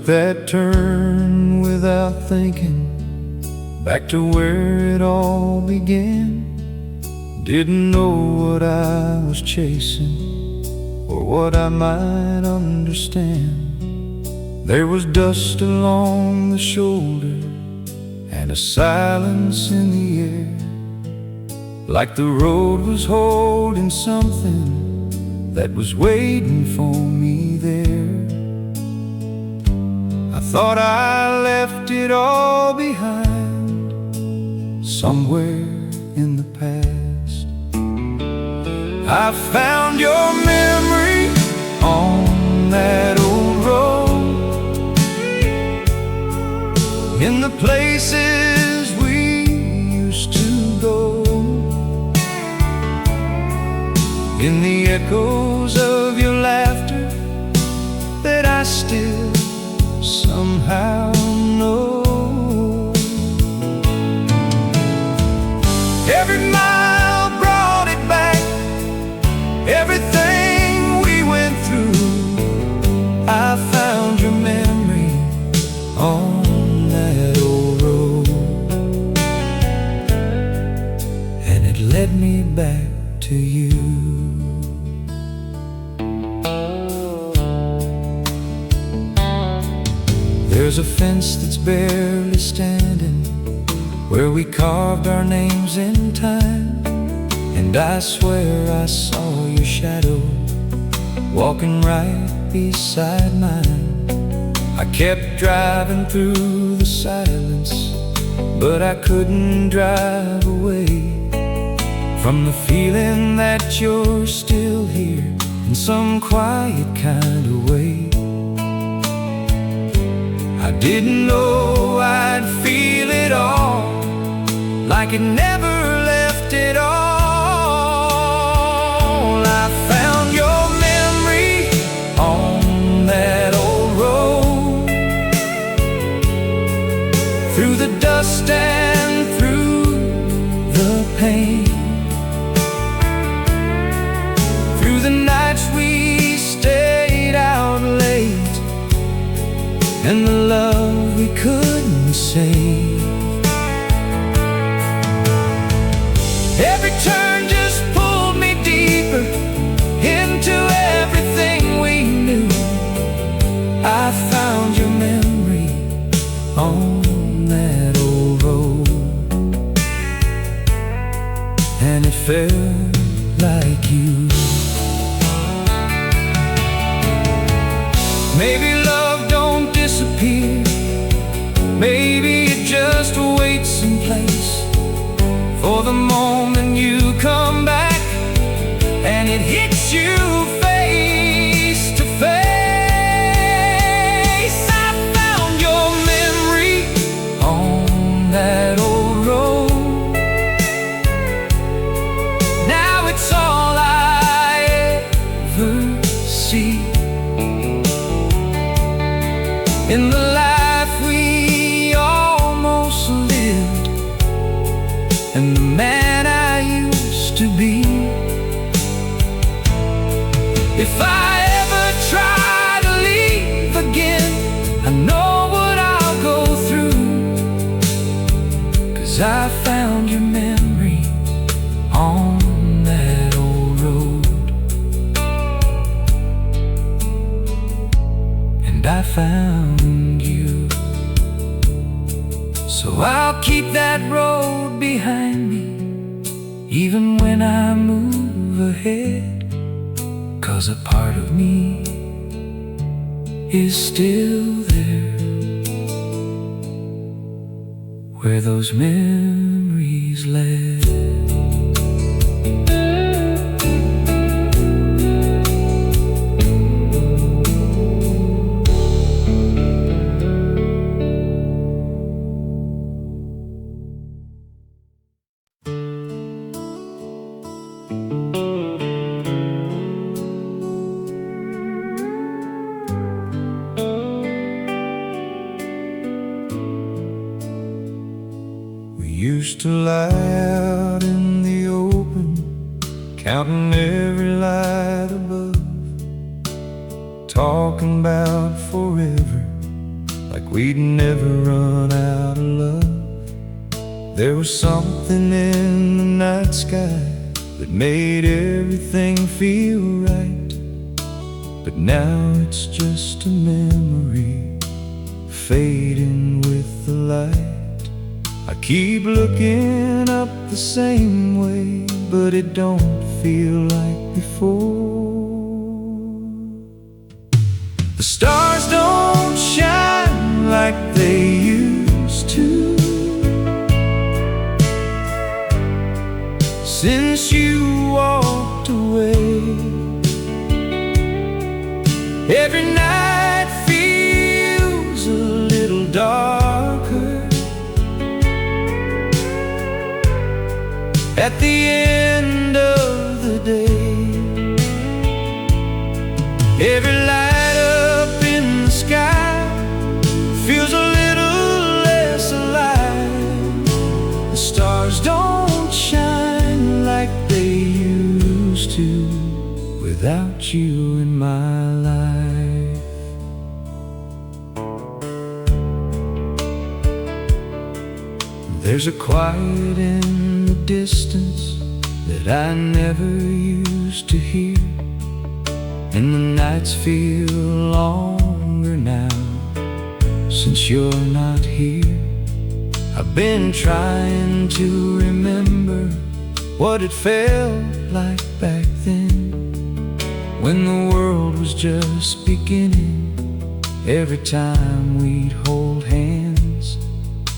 that turn without thinking, back to where it all began. Didn't know what I was chasing, or what I might understand. There was dust along the shoulder, and a silence in the air, like the road was holding something that was waiting for me there. I thought I left it all behind, somewhere in the past. I found your memory on that old road, in the places we used to go, in the echoes of your laughter that I still somehow know. Every mile brought it back, everything we went through. I found your memory on that old road, and it led me back to you. There's a fence that's barely standing, where we carved our names in time. And I swear I saw your shadow walking right beside mine. I kept driving through the silence, but I couldn't drive away from the feeling that you're still here in some quiet kind of way. I didn't know I'd feel it all, like it never left at all. I found your memory on that old road, through the dust and through the pain, through the nights we stayed out late, and the love we couldn't save. Every turn just pulled me deeper into everything we knew. I found your memory on that old road, and it felt like you. Maybe love don't disappear, maybe it just waits in place for the moment you come back and it hits you face to face. I found your memory on that old road. Now it's all I ever see in the life we almost lived, and the man I used to be. If I ever try to leave again, I know what I'll go through, 'cause I found your memory on that old road, and I found you. So I'll keep that road behind me, even when I move ahead, 'cause a part of me is still there, where those memories led. Used to lie out in the open, counting every light above, talking about forever like we'd never run out of love. There was something in the night sky that made everything feel right. But now it's just a memory fading with the light. I keep looking up the same way, but it don't feel like before. The stars don't shine like they used to since you walked away. Every night feels a little darker at the end of the day. Every light up in the sky feels a little less alive. The stars don't shine like they used to without you in my life. There's a quiet in the distance that I never used to hear, and the nights feel longer now since you're not here. I've been trying to remember what it felt like back then, when the world was just beginning. Every time we'd hold hands,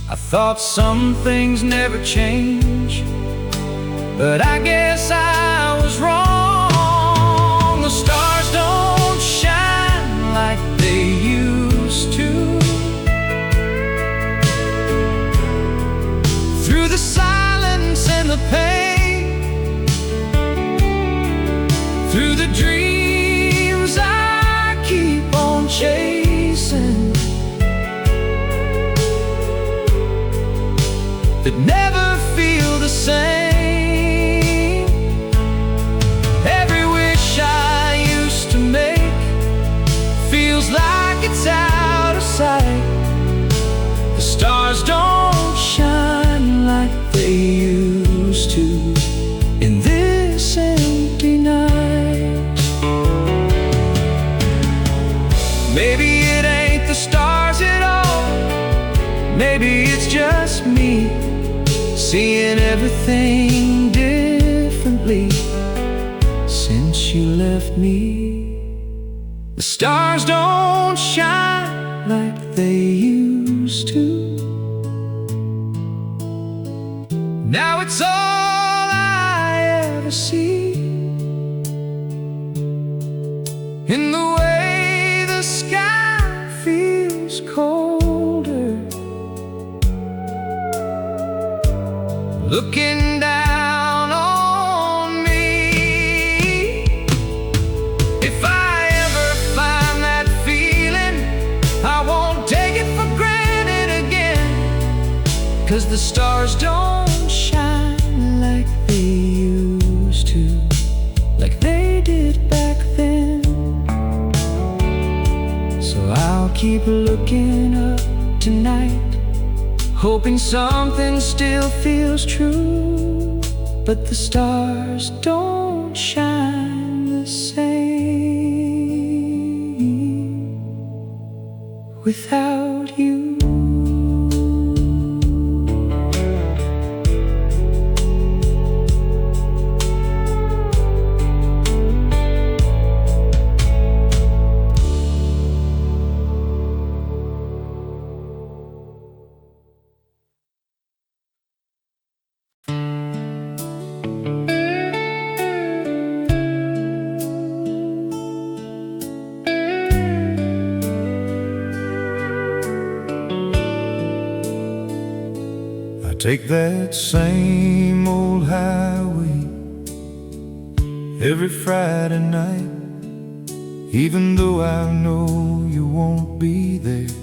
I thought some things never change, but I guess I was wrong. The stars don't shine like they used to. Through the silence and the pain, through the dreams I keep on chasing, that never feel the same. Every wish I used to make feels like it's out of sight. The stars don't shine like they used to in this empty night. Maybe it ain't the stars at all, maybe it's just me seeing everything differently since you left me. The stars don't shine like they used to. Now it's all I ever see, in the way the sky feels colder, looking down on me. If I ever find that feeling, I won't take it for granted again, 'cause the stars don't shine like they used to, like they did back then. So I'll keep looking up tonight, hoping something still feels true, but the stars don't shine the same without you. Take that same old highway every Friday night, even though I know you won't be there,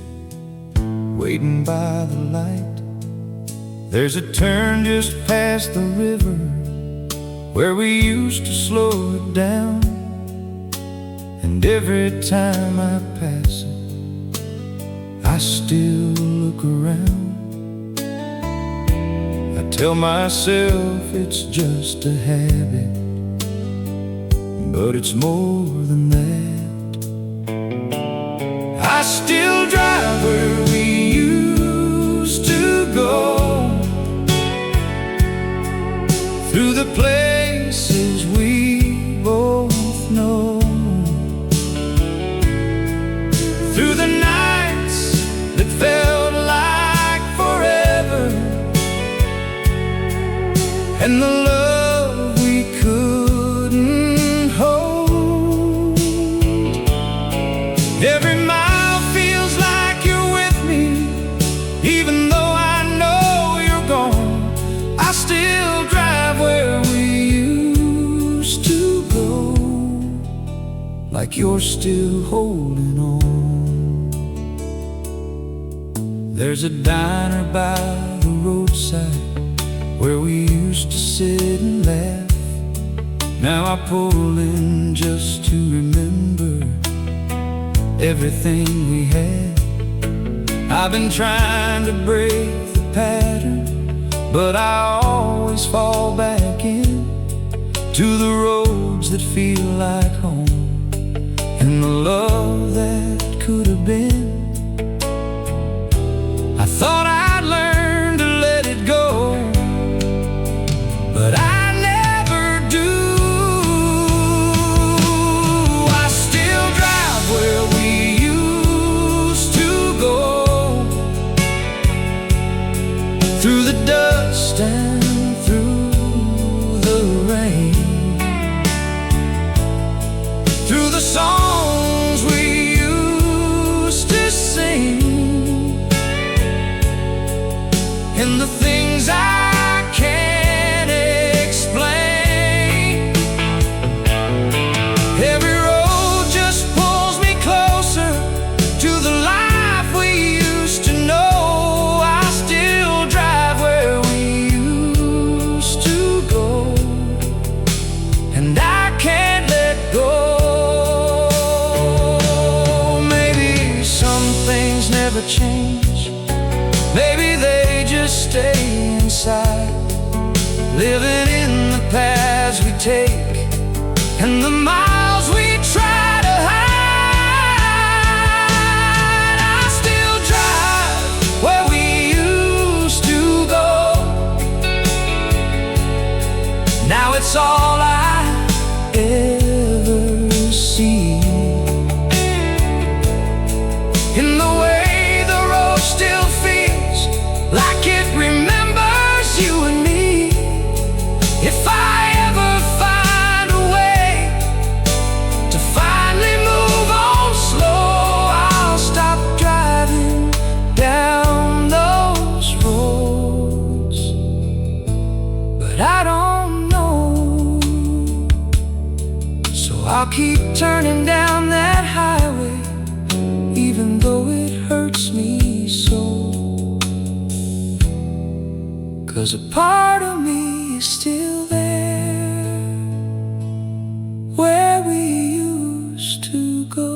waiting by the light. There's a turn just past the river where we used to slow it down, and every time I pass it, I still look around. I tell myself it's just a habit, but it's more than that. I still drive where we used to go, through the places we both know, through the nights that felt like forever, and the love we couldn't hold. Every mile feels like you're with me, even though I know you're gone. I still drive where we used to go, like you're still holding on. There's a diner by the roadside where we used to sit and laugh. Now I pull in just to remember everything we had. I've been trying to break the pattern, but I always fall back in to the roads that feel like home, and the love that could have been. I thought I'd learn to let it go, but I never do. I still drive where we used to go, through the dust and through the rain, through the songs we used to sing, and the things I can't explain. Every road just pulls me closer to the life we used to know. I still drive where we used to go, and I can't let go. Maybe some things never change, maybe they just stay inside, living in the paths we take and the miles we try to hide. I still drive where we used to go. Now it's all I ever see, in the way the road still feels like it remembers you and me. If I ever find a way to finally move on slow, I'll stop driving down those roads. But I don't know, so I'll keep turning down that highway, even though it hurts me so. 'Cause a part of me is still there, where we used to go.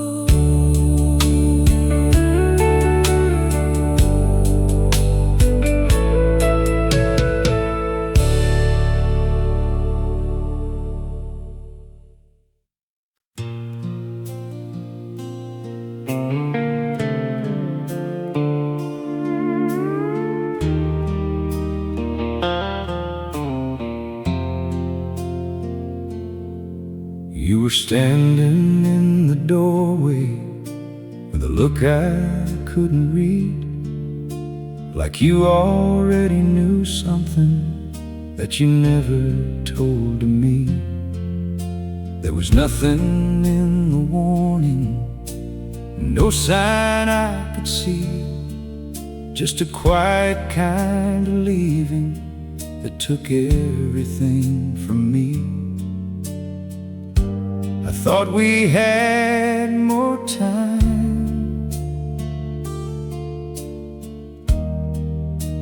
You were standing in the doorway with a look I couldn't read, like you already knew something that you never told to me. There was nothing in the warning, no sign I could see, just a quiet kind of leaving that took everything from me. I thought we had more time,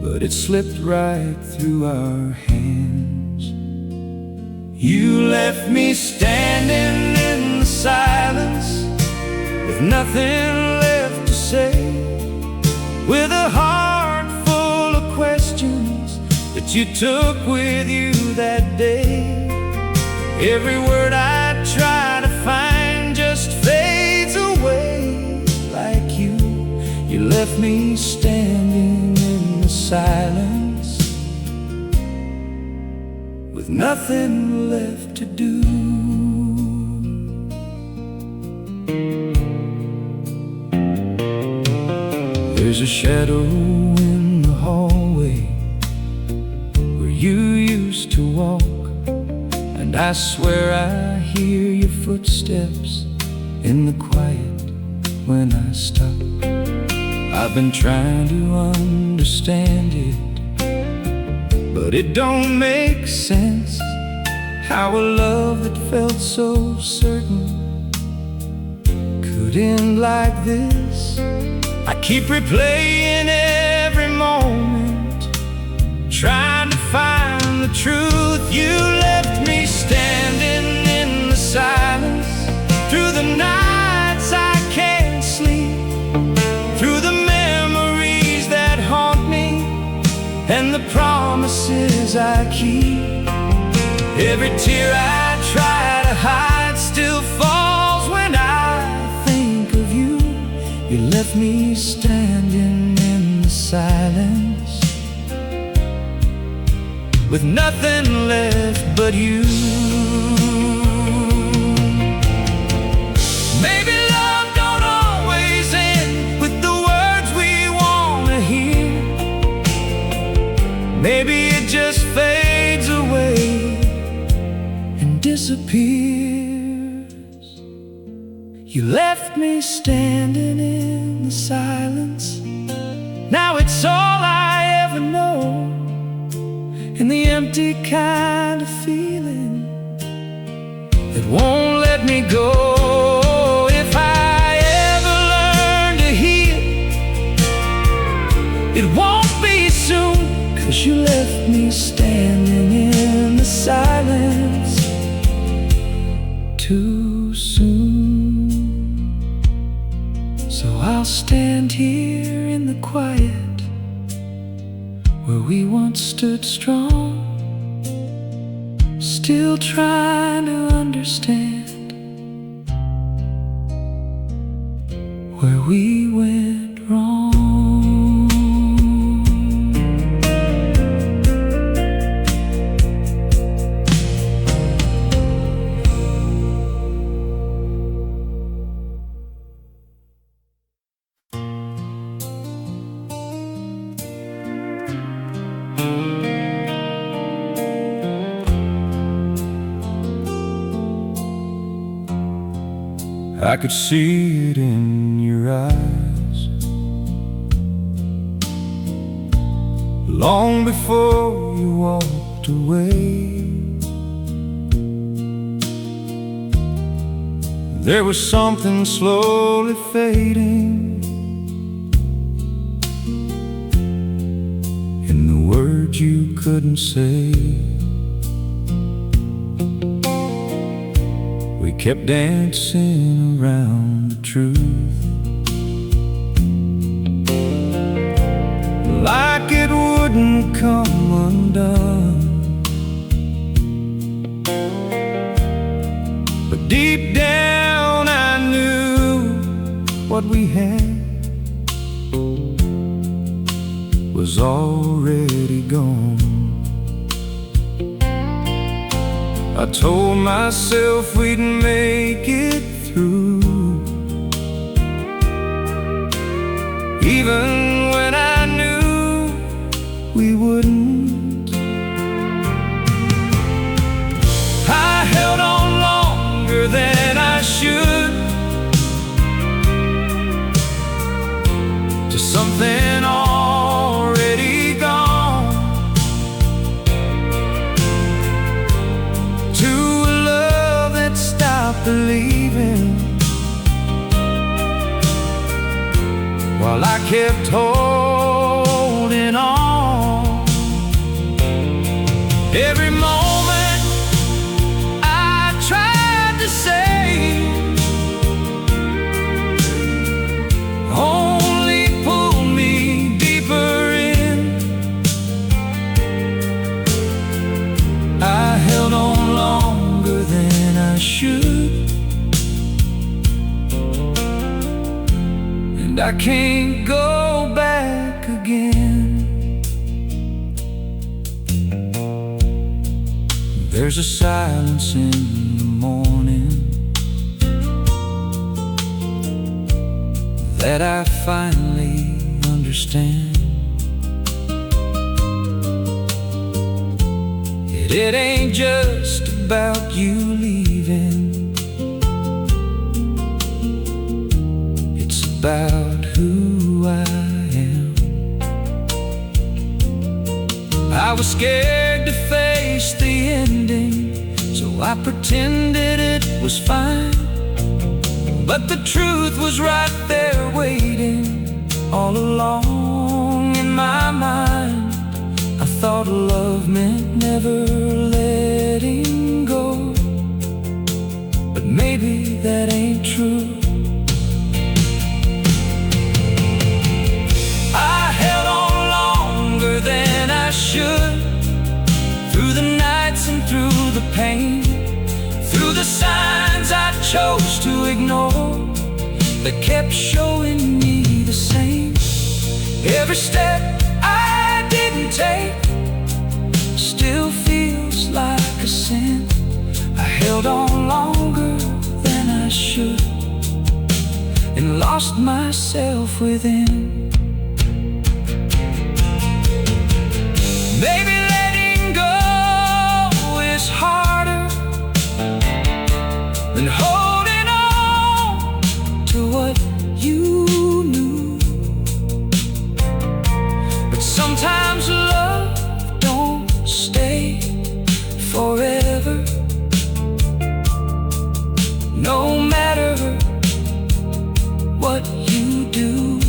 but it slipped right through our hands. You left me standing in the silence with nothing left to say, with a heart full of questions that you took with you that day. Every word I try to find just fades away like you. You left me standing in the silence with nothing left to do. There's a shadow in the hallway where you used to walk, and I swear I hear your footsteps in the quiet when I stop. I've been trying to understand it, but it don't make sense how a love that felt so certain could end like this. I keep replaying every moment, trying to find the truth. You left me standing in the silence, through the nights I can't sleep, through the memories that haunt me, and the promises I keep. Every tear I try to hide still falls when I think of you. You left me standing in the silence with nothing left but you. Maybe love don't always end with the words we wanna hear. Maybe it just fades away and disappears. You left me standing in the silence. Now it's all I ever know, and the empty kind of feeling that won't let me go. If I ever learn to heal, it won't be soon, 'cause you left me standing in the silence too soon. So I'll stand here in the quiet where we once stood strong, still trying to understand where we went wrong. I could see it in your eyes long before you walked away. There was something slowly fading in the words you couldn't say. We kept dancing around the truth, like it wouldn't come undone. But deep down I knew what we had was already gone. I told myself we'd make it through, even when I knew we wouldn't. I held on longer than I should to something already gone, to a love that stopped believing while I kept holding on. Every moment I tried to say only pulled me can't go back again. There's a silence in the morning that I finally understand. It ain't just about you leaving, it's about who I am. I was scared to face the ending, so I pretended it was fine. But the truth was right there waiting all along in my mind. I thought love meant never letting go, but maybe that ain't true. I held on longer than I should, through the nights and through the pain, through the signs I chose to ignore that kept showing me the same. Every step I didn't take still feels like a sin. I held on longer than I should and lost myself within. Maybe letting go is harder than holding on to what you knew. But sometimes love don't stay forever, no matter what you do.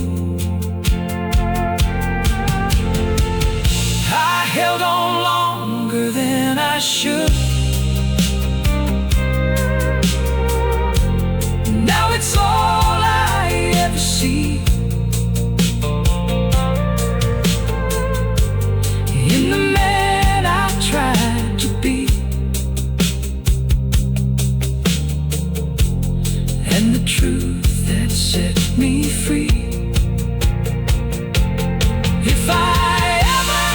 I held on longer than I should. Now it's all I ever see. In the man I tried to be, and the truth that set me free. If I ever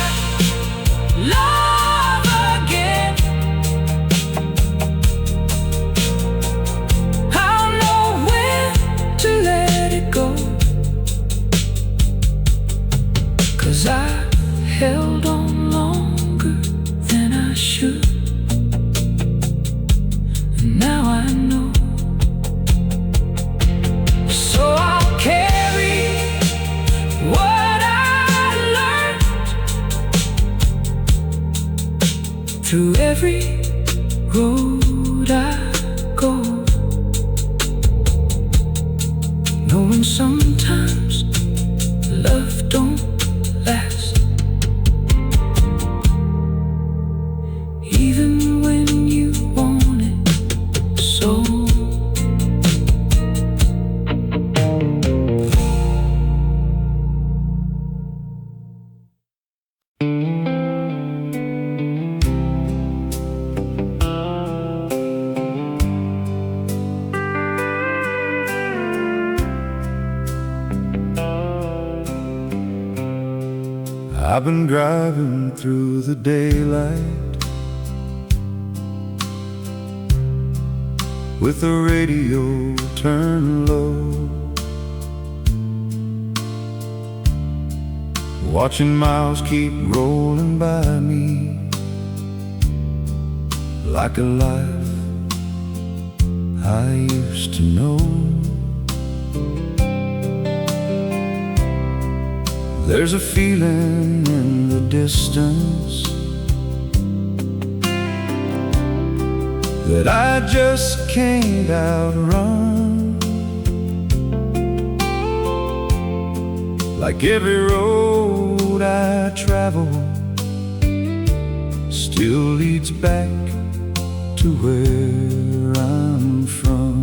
love again, I'll know when to let it go, 'cause I held on longer than I should, and now I know. So I'll carry what I learned through every road I go, knowing sometimes love don't last, even when you want it so. I've been driving through the daylight with the radio turned low, watching miles keep rolling by me like a life I used to know. There's a feeling in the distance that I just can't outrun. Like every road I travel still leads back to where I'm from.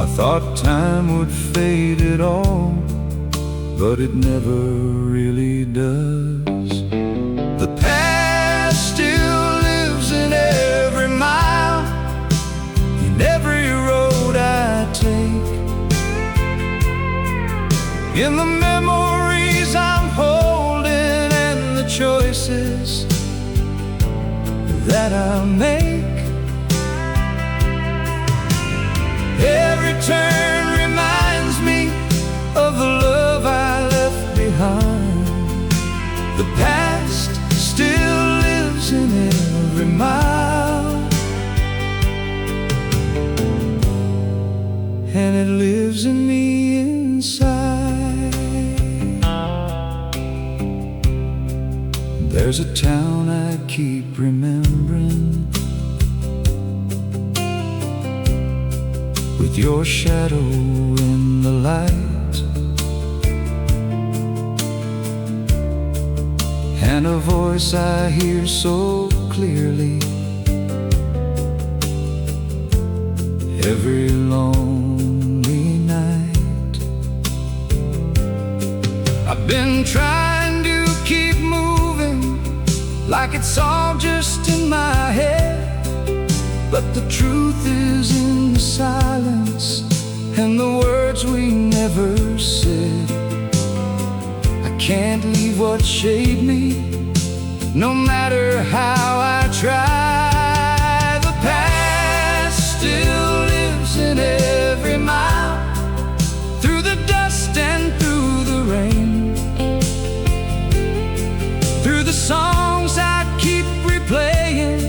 I thought time would fade it all, but it never really does. The past still lives in every mile, in every road I take, stories I'm holding and the choices that I'll make. Every turn reminds me of the love I left behind. The past still lives in every mile, and it lives in me inside. There's a town I keep remembering, with your shadow in the light, and a voice I hear so clearly every lonely night. I've been trying to keep moving like it's all just in my head, but the truth is in the silence and the words we never said. I can't leave what shaped me, no matter how I try. The past still lives in every mile, through the dust and through the rain, through the songs I keep replaying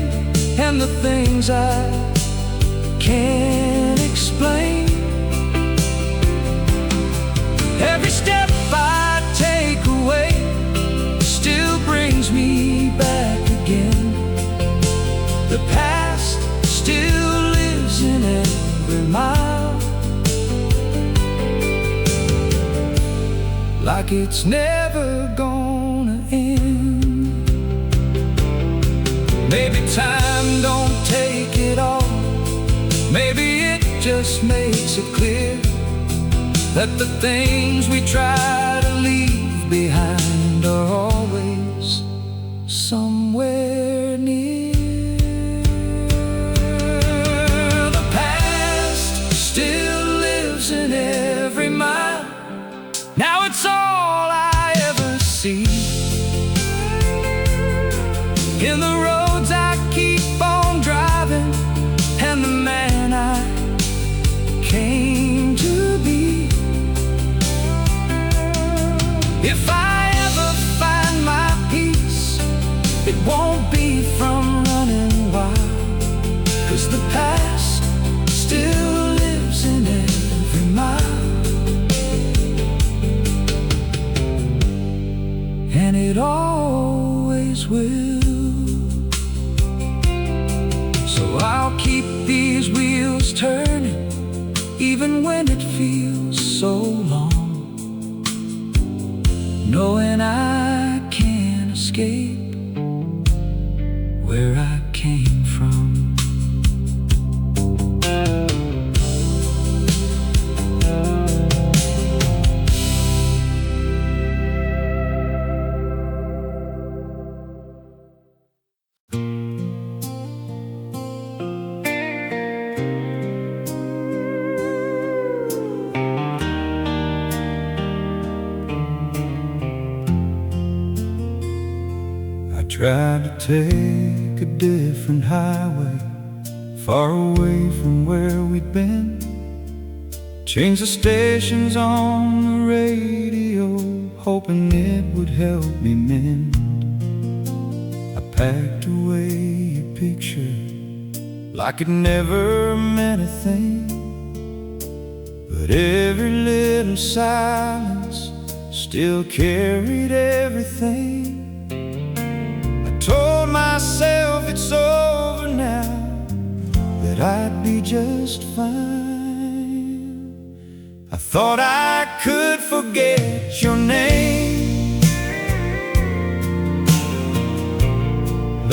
and the things I can't explain. Every step I take away still brings me back again. The past still lives in every mile, like it's never gonna end. Maybe time don't take it all. Maybe it just makes it clear that the things we try to leave behind are always somewhere near. The past still lives in every mile. Now it's all I ever see. In the roads I keep on driving, and the man I came to be. If I ever find my peace, it won't be from running wild, 'cause the past still lives in every mile, and it always will. So I'll keep these wheels turning, even when it feels so long, knowing I can't escape where I came from. Tried to take a different highway, far away from where we'd been. Changed the stations on the radio, hoping it would help me mend. I packed away your picture like it never meant a thing, but every little silence still carried everything. Told myself it's over now, that I'd be just fine. I thought I could forget your name,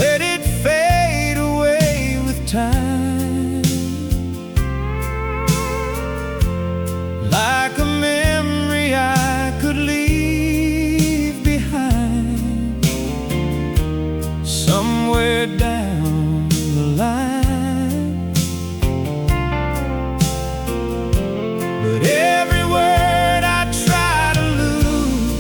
let it fade away with time, like a memory I could leave behind somewhere down the line. But every word I try to lose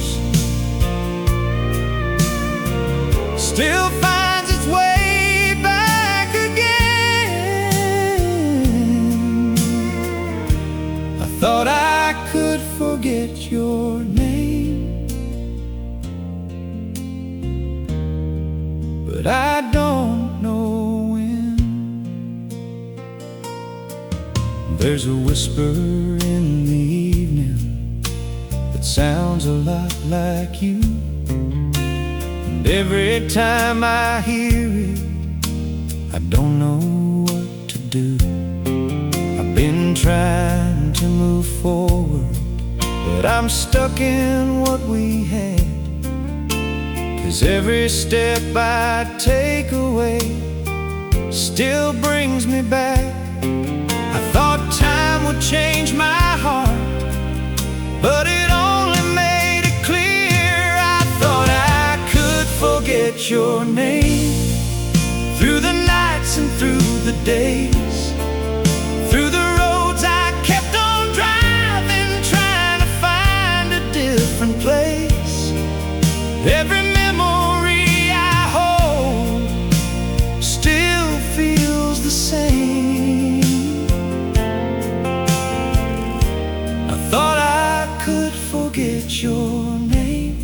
but I don't know when. There's a whisper in the evening that sounds a lot like you, and every time I hear it, I don't know what to do. I've been trying to move forward, but I'm stuck in what we had. 'Cause every step I take away still brings me back. I thought time would change my heart, but it only made it clear. I thought I could forget your name through the nights and through the days, through the roads I kept on driving, trying to find a different place. Every memory I hold still feels the same. I thought I could forget your name,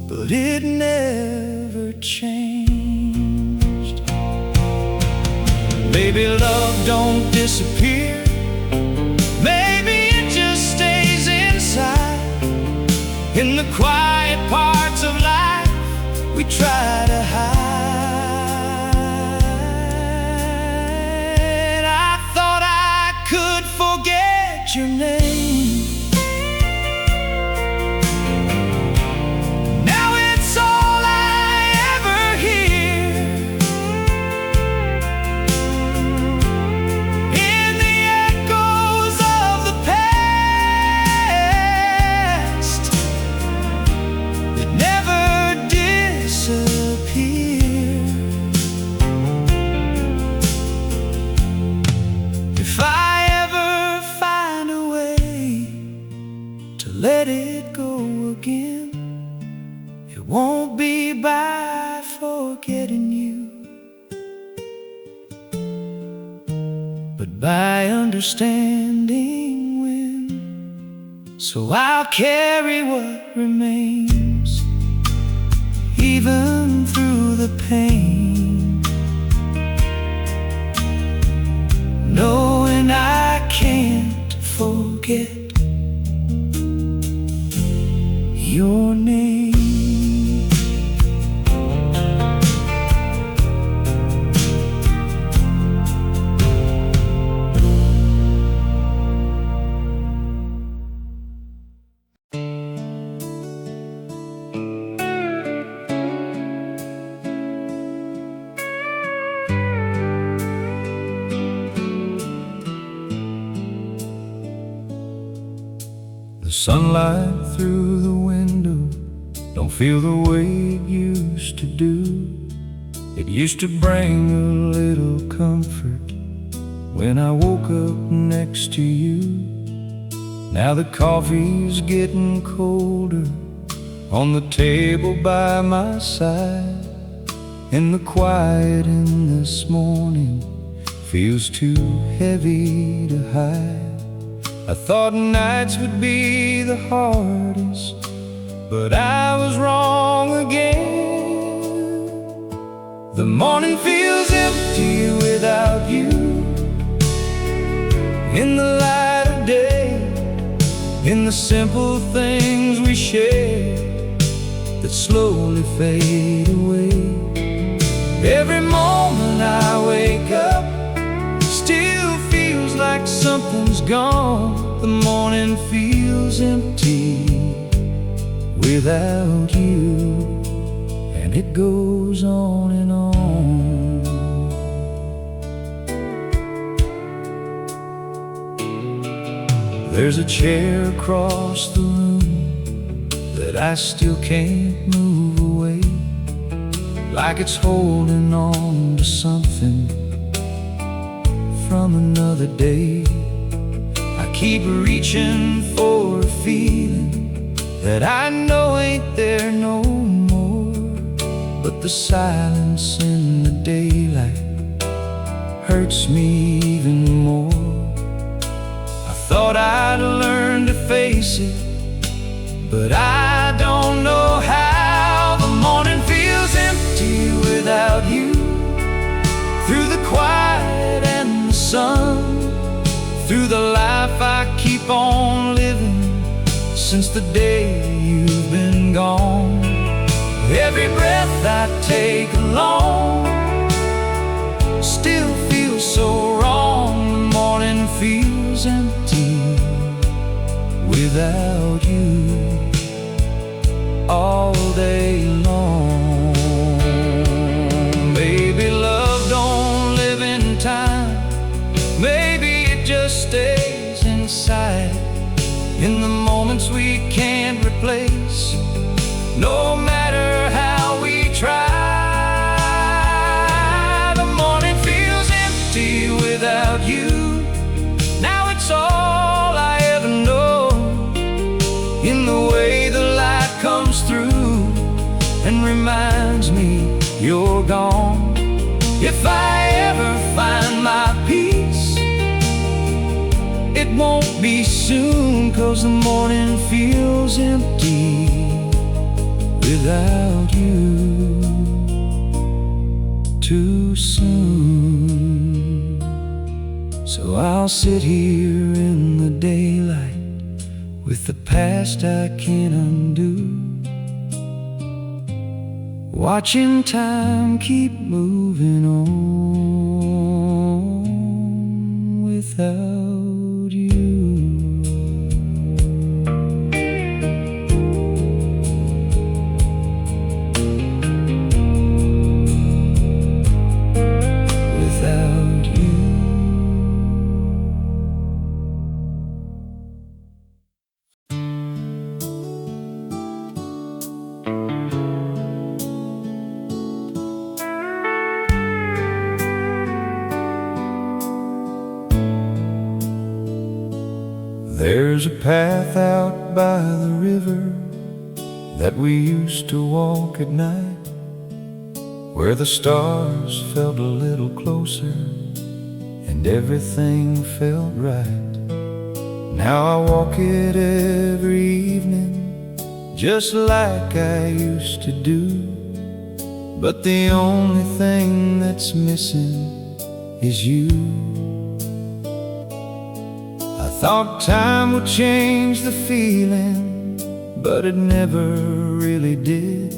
but it never changed. Baby, love don't disappear. Maybe it just stays inside. In the quiet parts of life we try to hide. I thought I could forget your name. Now it's all I ever hear in the echoes of the past that never disappear. If I ever find a way to let it go again, it won't be by forgetting you, but by understanding when. So I'll carry what remains, even through the pain, knowing I can't forget your name. The sunlight through the window don't feel the way it used to do. It used to bring a little comfort when I woke up next to you. Now the coffee's getting colder on the table by my side, and the quiet in this morning feels too heavy to hide. I thought nights would be the hardest, but I was wrong again. The morning feels empty without you. In the light of day, in the simple things we share that slowly fade away. Every moment I wake up still feels like something's gone. The morning feels empty without you, and it goes on and on. There's a chair across the room that I still can't move away, like it's holding on to something from another day. I keep reaching for a feeling that I know ain't there no more, but the silence in the daylight hurts me even more. I thought I'd learn to face it, but I don't know keep on living since the day you've been gone. Every breath I take alone still feels so wrong. The morning feels empty without you all day long. Baby, love don't live in time. Maybe it just stays inside, in the moments we can't replace, no matter how we try. The morning feels empty without you. Now it's all I ever know, in the way the light comes through and reminds me you're gone. If I ever find my peace, it won't be soon, 'cause the morning feels empty without you. Too soon. So I'll sit here in the daylight with the past I can't undo, watching time keep moving on without you. There's a path out by the river that we used to walk at night, where the stars felt a little closer and everything felt right. Now I walk it every evening, just like I used to do, but the only thing that's missing is you. I thought time would change the feeling, but it never really did.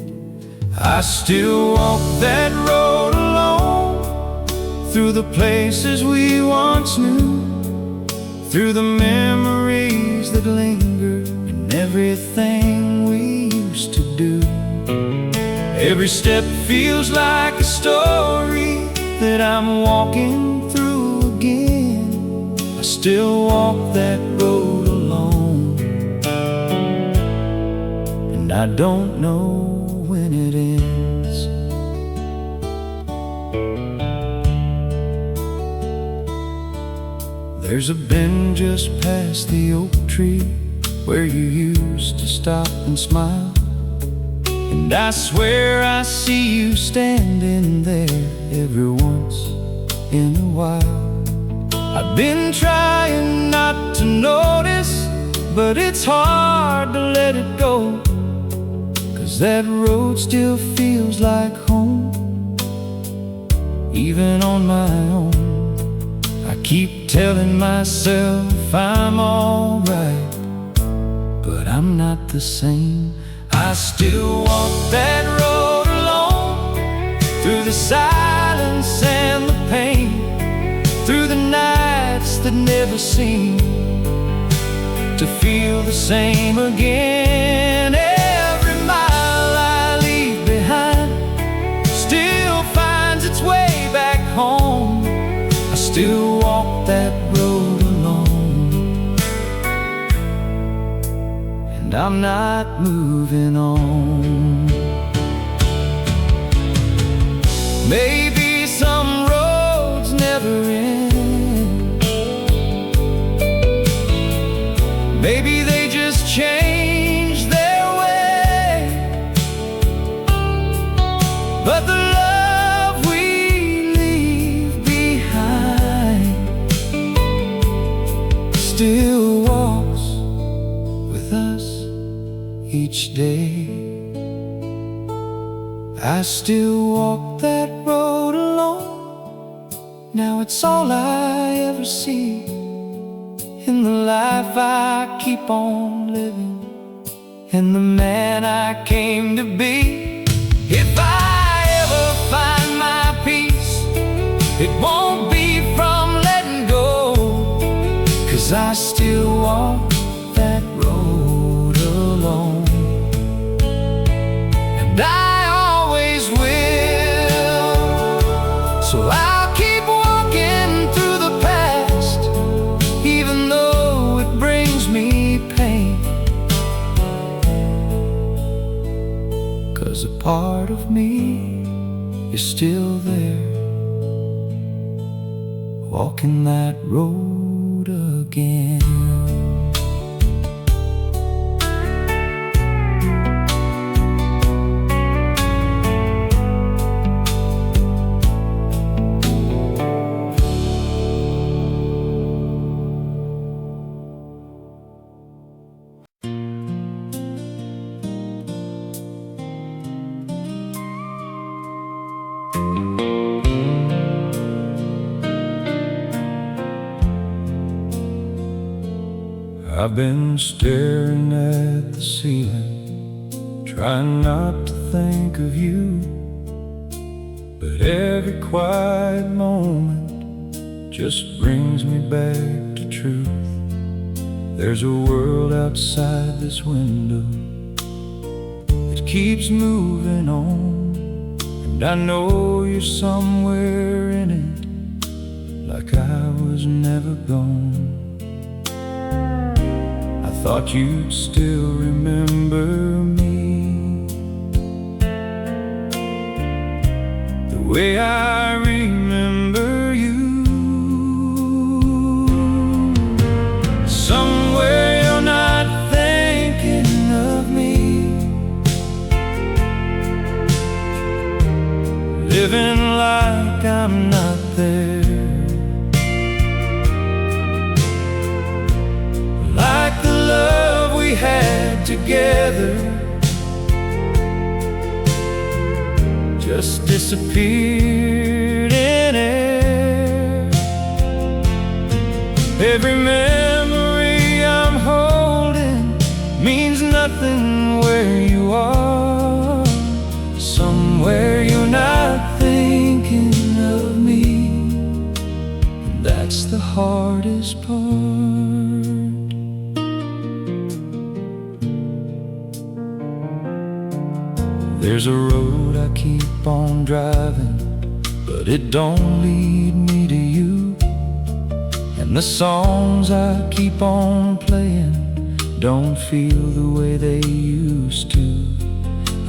I still walk that road alone, through the places we once knew, through the memories that linger, and everything we used to do. Every step feels like a story that I'm walking through again. I still walk that road alone, and I don't know when it ends. There's a bend just past the oak tree where you used to stop and smile, and I swear I see you standing there every once in a while. I've been trying not to notice, but it's hard to let it go, 'cause that road still feels like home, even on my own. I keep telling myself I'm alright, but I'm not the same. I still walk that road alone, through the silence and the pain, through the nights that never seem to feel the same again. Every mile I leave behind still finds its way back home. I still walk that road alone, and I'm not moving on. Maybe some roads never end, maybe they just change their way, but the love we leave behind still walks with us each day. I still walk that road alone. Now it's all I ever see in the life I keep on living, and the man I came to be. If I ever find my peace, it won't be from letting go, 'cause I still walk that road alone, and I always will. So I'll keep walking through the past, even though it brings me pain, 'cause a part of me is still there, walking that road again. I've been staring at the ceiling, trying not to think of you, but every quiet moment just brings me back to truth. There's a world outside this window that keeps moving on, and I know you're somewhere in it, like I was never gone. I thought you'd still remember me, the way I remember you. Somewhere you're not thinking of me, living like I'm not there, like the love we had together just disappeared in air. Every memory I'm holding means nothing where you are. Somewhere you're not thinking of me, and that's the hardest part. There's a road I keep on driving, but it don't lead me to you, and the songs I keep on playing don't feel the way they used to.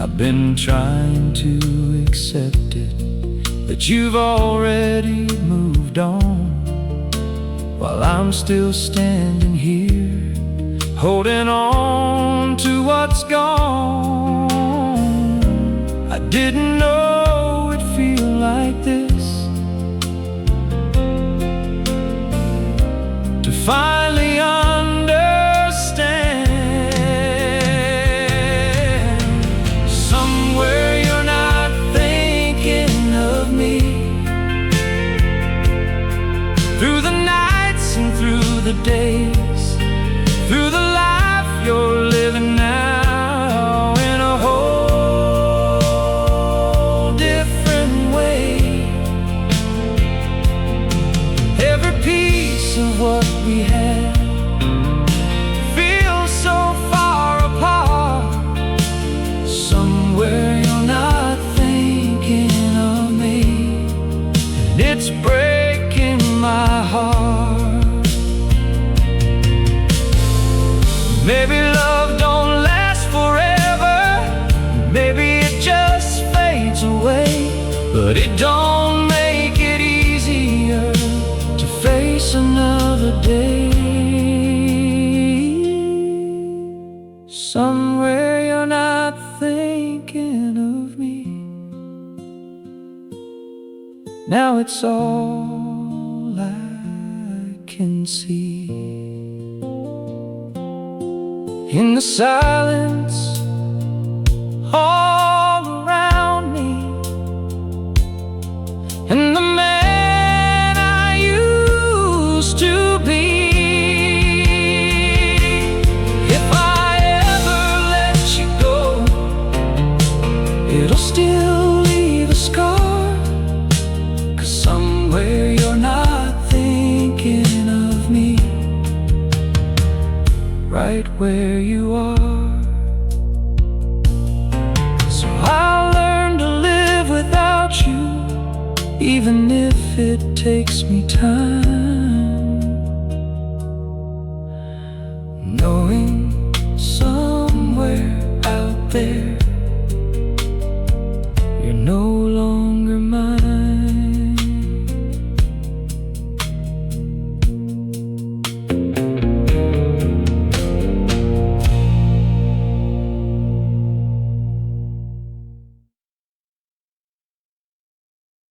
I've been trying to accept it, that you've already moved on, while I'm still standing here, holding on to what's gone. I didn't know it'd feel like this, to finally understand. Somewhere you're not thinking of me, through the nights and through the days, through the life you're living now. What we had feels so far apart. Somewhere you're not thinking of me, and it's breaking my heart. Maybe love don't last forever, maybe it just fades away, but it don't make it easier to face another day. Somewhere you're not thinking of me, now it's all I can see. In the silence all around me, and the man I used to be, right where you are. So I'll learn to live without you, even if it takes me time.